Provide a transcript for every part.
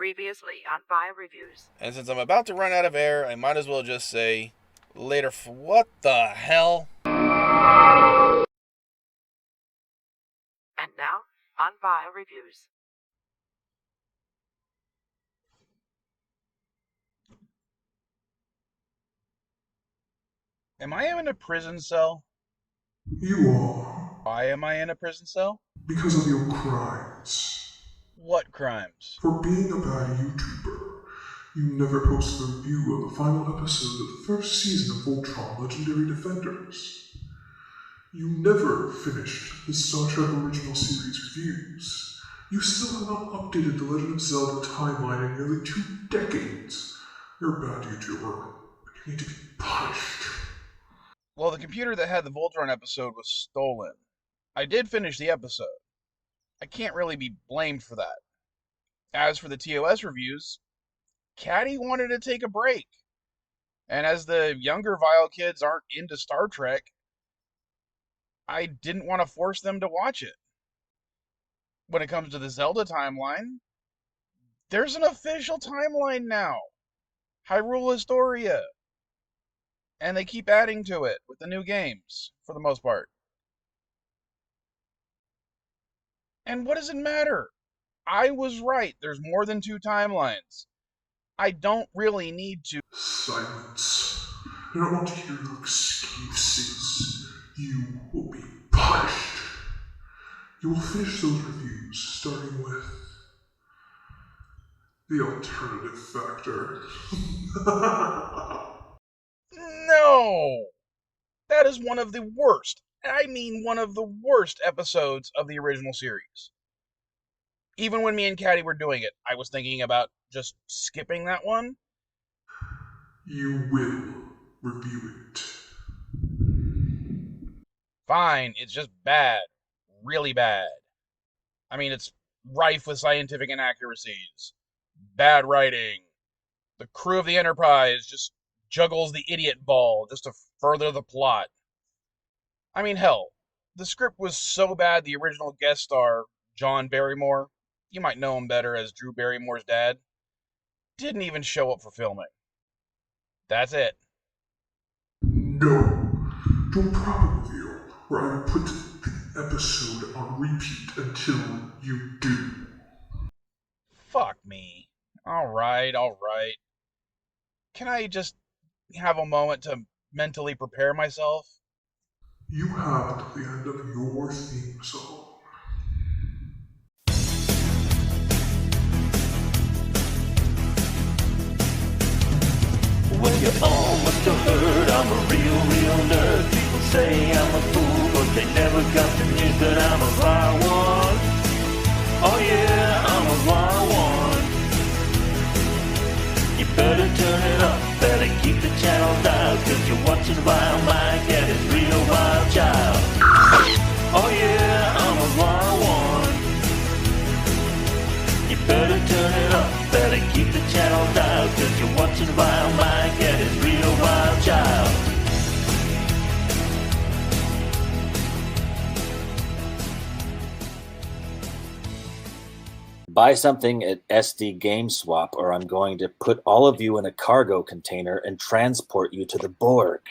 Previously on Vile Reviews. And since I'm about to run out of air, I might as well just say later for what the hell? And now on Vile Reviews. Am I in a prison cell? You are. Why am I in a prison cell? Because of your crimes. What crimes? For being a bad YouTuber, you never posted a review of the final episode of the first season of Voltron Legendary Defenders. You never finished the Star Trek original series reviews. You still have not updated the Legend of Zelda timeline in nearly 2 decades. You're a bad YouTuber, and you need to be punished. Well, the computer that had the Voltron episode was stolen. I did finish the episode. I can't really be blamed for that. As for the TOS reviews, Katty wanted to take a break. And as the younger Vile kids aren't into Star Trek, I didn't want to force them to watch it. When it comes to the Zelda timeline, there's an official timeline now. Hyrule Historia. And they keep adding to it with the new games, for the most part. And what does it matter? I was right. There's more than 2 timelines. I don't really need to. Silence. I don't want to hear your excuses. You will be punished. You will finish those reviews, starting with the alternative factor. No! That is one of the worst, I mean one of the worst episodes of the original series. Even when me and Katty were doing it, I was thinking about just skipping that one. You will review it. Fine, it's just bad. Really bad. I mean, it's rife with scientific inaccuracies. Bad writing. The crew of the Enterprise just juggles the idiot ball just to further the plot. I mean, hell, the script was so bad the original guest star, John Barrymore, you might know him better as Drew Barrymore's dad, didn't even show up for filming. That's it. No. Do a proper review, where I will put the episode on repeat until you do. Fuck me. Alright. Can I just have a moment to mentally prepare myself? You have until the end of your theme song. Well, you all must have heard I'm a real nerd. People say I'm a fool, but they never got the news that I'm a vile one. Oh yeah, I'm a vile one. You better turn it up, better keep the channel dialed, cause you're watching VileMike and his real wild child. Oh yeah, I'm a vile one. You better turn it up, better keep the channel dialed, cause you're watching VileMike and his real wild child. Buy something at SD GameSwap, or I'm going to put all of you in a cargo container and transport you to the Borg.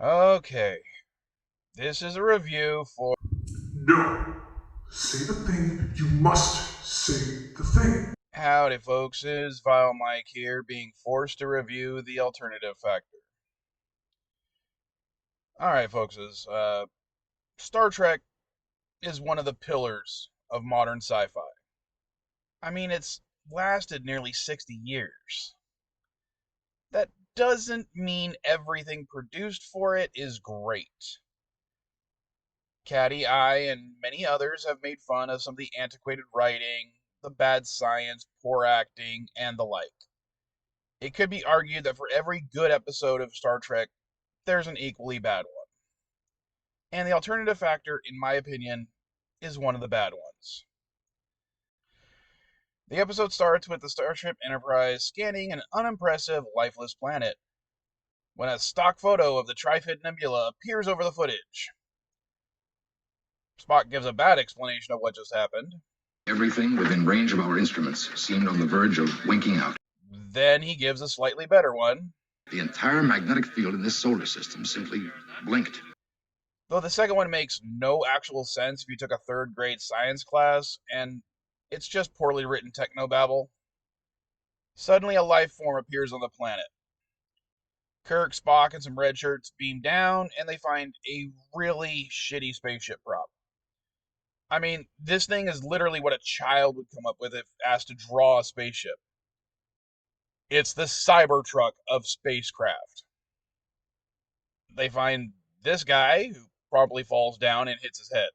Okay. This is a review for... No. Say the thing. You must say the thing. Howdy, folks. It is VileMike here, being forced to review the alternative factor. Alright, folks. Star Trek is one of the pillars of modern sci-fi. I mean, it's lasted nearly 60 years. That doesn't mean everything produced for it is great. Katty, I, and many others have made fun of some of the antiquated writing, the bad science, poor acting, and the like. It could be argued that for every good episode of Star Trek, there's an equally bad one. And the alternative factor, in my opinion, is one of the bad ones. The episode starts with the Starship Enterprise scanning an unimpressive, lifeless planet, when a stock photo of the Trifid Nebula appears over the footage. Spock gives a bad explanation of what just happened, Everything within range of our instruments seemed on the verge of winking out. Then he gives a slightly better one. The entire magnetic field in this solar system simply blinked. Though the second one makes no actual sense if you took a third-grade science class, and it's just poorly written technobabble. Suddenly a life form appears on the planet. Kirk, Spock, and some red shirts beam down, and they find a really shitty spaceship prop. I mean, this thing is literally what a child would come up with if asked to draw a spaceship. It's the Cybertruck of spacecraft. They find this guy, who probably falls down and hits his head.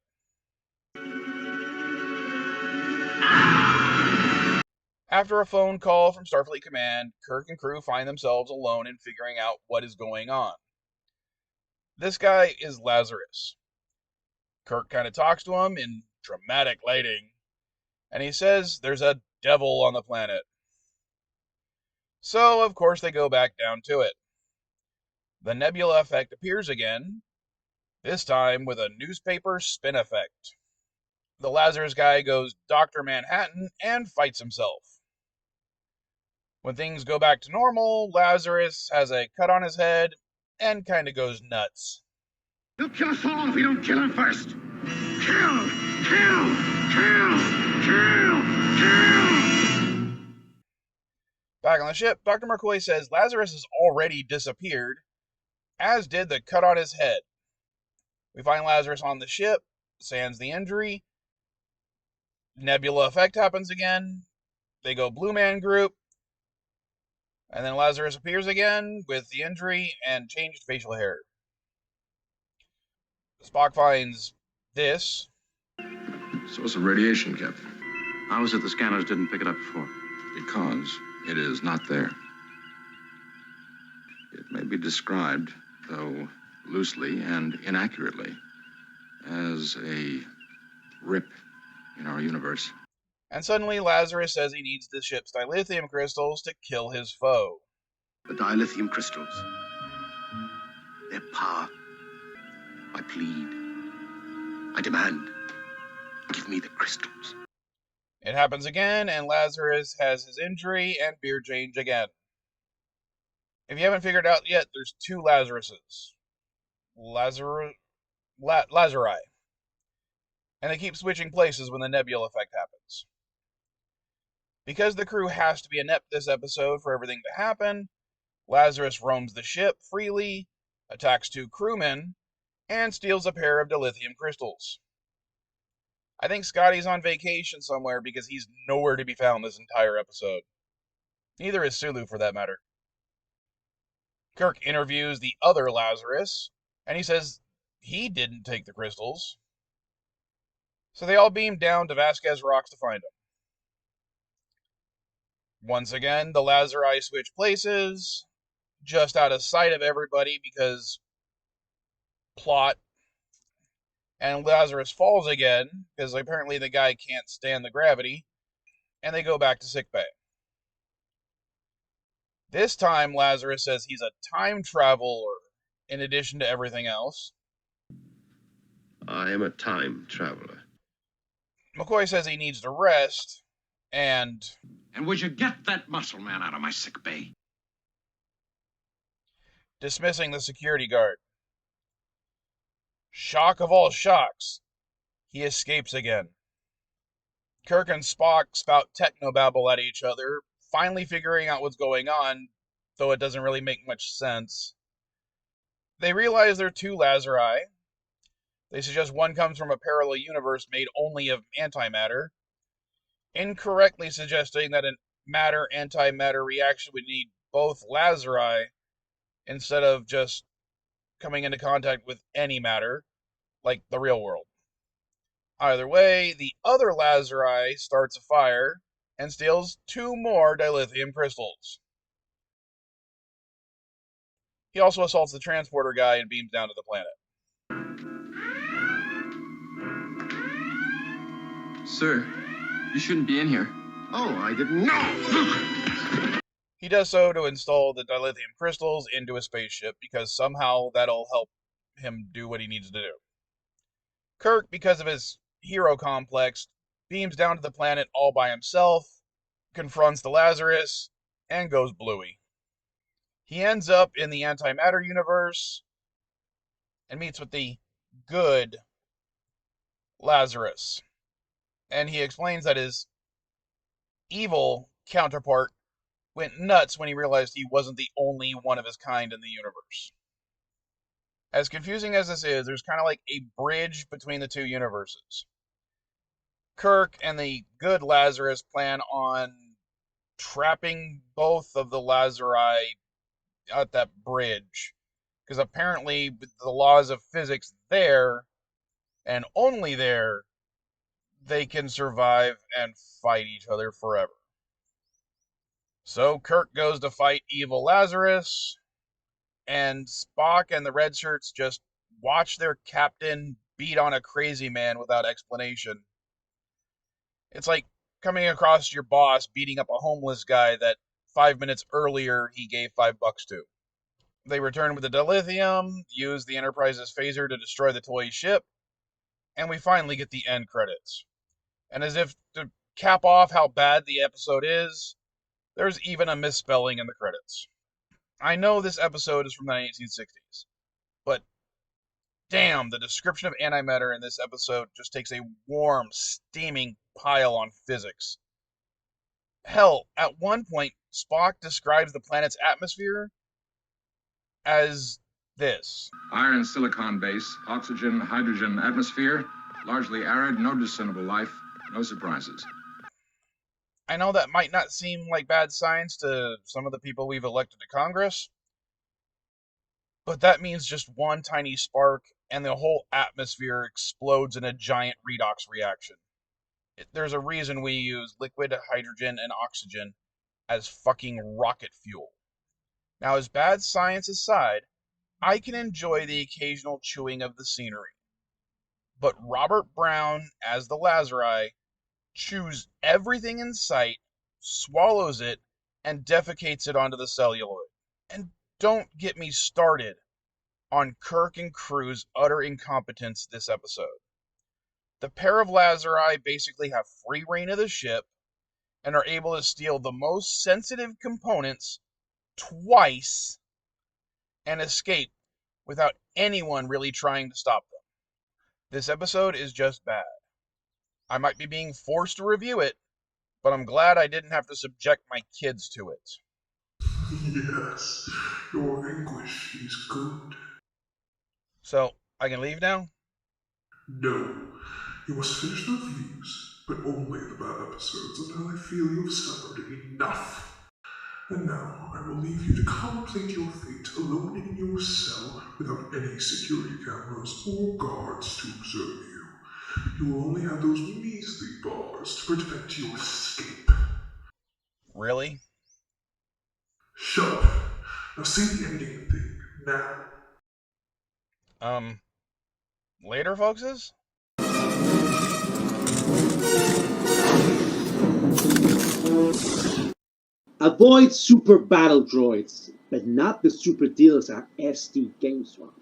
After a phone call from Starfleet Command, Kirk and crew find themselves alone in figuring out what is going on. This guy is Lazarus. Kirk kind of talks to him in dramatic lighting, and he says there's a devil on the planet. So, of course, they go back down to it. The nebula effect appears again, this time with a newspaper spin effect. The Lazarus guy goes Dr. Manhattan and fights himself. When things go back to normal, Lazarus has a cut on his head and kind of goes nuts. He'll kill us all if we don't kill him first. Kill! Kill! Kill! Kill! Kill! Back on the ship, Dr. McCoy says Lazarus has already disappeared, as did the cut on his head. We find Lazarus on the ship, sans the injury. Nebula effect happens again. They go Blue Man Group. And then Lazarus appears again with the injury and changed facial hair. Spock finds this. Source of radiation, Captain. How is it the scanners didn't pick it up before? Because it is not there. It may be described, though loosely and inaccurately, as a rip in our universe. And suddenly Lazarus says he needs the ship's dilithium crystals to kill his foe. The dilithium crystals. Their power. I plead. I demand. Give me the crystals. It happens again, and Lazarus has his injury and beard change again. If you haven't figured out yet, there's two Lazaruses. Lazari. And they keep switching places when the nebula effect happens. Because the crew has to be inept this episode for everything to happen, Lazarus roams the ship freely, attacks two crewmen, and steals a pair of dilithium crystals. I think Scotty's on vacation somewhere because he's nowhere to be found this entire episode. Neither is Sulu, for that matter. Kirk interviews the other Lazarus, and he says he didn't take the crystals. So they all beam down to Vasquez Rocks to find him. Once again, the Lazari switch places, just out of sight of everybody because plot. And Lazarus falls again, because apparently the guy can't stand the gravity, and they go back to sickbay. This time, Lazarus says he's a time traveler, in addition to everything else. I am a time traveler. McCoy says he needs to rest, and would you get that muscle man out of my sick bay? dismissing the security guard. Shock of all shocks, he escapes again. Kirk and Spock spout technobabble at each other, finally figuring out what's going on, though it doesn't really make much sense. They realize they're two Lazari. They suggest one comes from a parallel universe made only of antimatter, incorrectly suggesting that a matter-antimatter reaction would need both Lazari instead of just coming into contact with any matter, like the real world. Either way, the other Lazari starts a fire and steals two more dilithium crystals. He also assaults the transporter guy and beams down to the planet. Sir, you shouldn't be in here. Oh, I didn't know! He does so to install the dilithium crystals into a spaceship because somehow that'll help him do what he needs to do. Kirk, because of his hero complex, beams down to the planet all by himself, confronts the Lazarus, and goes bluey. He ends up in the antimatter universe and meets with the good Lazarus. And he explains that his evil counterpart went nuts when he realized he wasn't the only one of his kind in the universe. As confusing as this is, there's kind of like a bridge between the two universes. Kirk and the good Lazarus plan on trapping both of the Lazari at that bridge, because apparently with the laws of physics there, and only there, they can survive and fight each other forever. So Kirk goes to fight evil Lazarus, and Spock and the red shirts just watch their captain beat on a crazy man without explanation. It's like coming across your boss beating up a homeless guy that 5 minutes earlier he gave $5 to. They return with the dilithium, use the Enterprise's phaser to destroy the toy ship, and we finally get the end credits. And as if to cap off how bad the episode is, there's even a misspelling in the credits. I know this episode is from the 1960s, but damn, the description of antimatter in this episode just takes a warm, steaming pile on physics. Hell, at one point, Spock describes the planet's atmosphere as this. Iron silicon base, oxygen, hydrogen atmosphere, largely arid, no discernible life, no surprises. I know that might not seem like bad science to some of the people we've elected to Congress, but that means just one tiny spark and the whole atmosphere explodes in a giant redox reaction. There's a reason we use liquid hydrogen and oxygen as fucking rocket fuel. Now, as bad science aside, I can enjoy the occasional chewing of the scenery. But Robert Brown, as the Lazari, chews everything in sight, swallows it, and defecates it onto the celluloid. And don't get me started on Kirk and crew's utter incompetence this episode. The pair of Lazari basically have free reign of the ship and are able to steal the most sensitive components twice and escape without anyone really trying to stop them. This episode is just bad. I might be being forced to review it, but I'm glad I didn't have to subject my kids to it. Yes, your anguish is good. So, I can leave now? No, you must finish the reviews, but only the bad episodes until I feel you've suffered enough. And now I will leave you to contemplate your fate alone in your cell without any security cameras or guards to observe you. You will only have those measly bars to prevent your escape. Really? Shut up. Now say the ending thing, now. Later, folkses? Avoid super battle droids, but not the super dealers at SD GameSwap.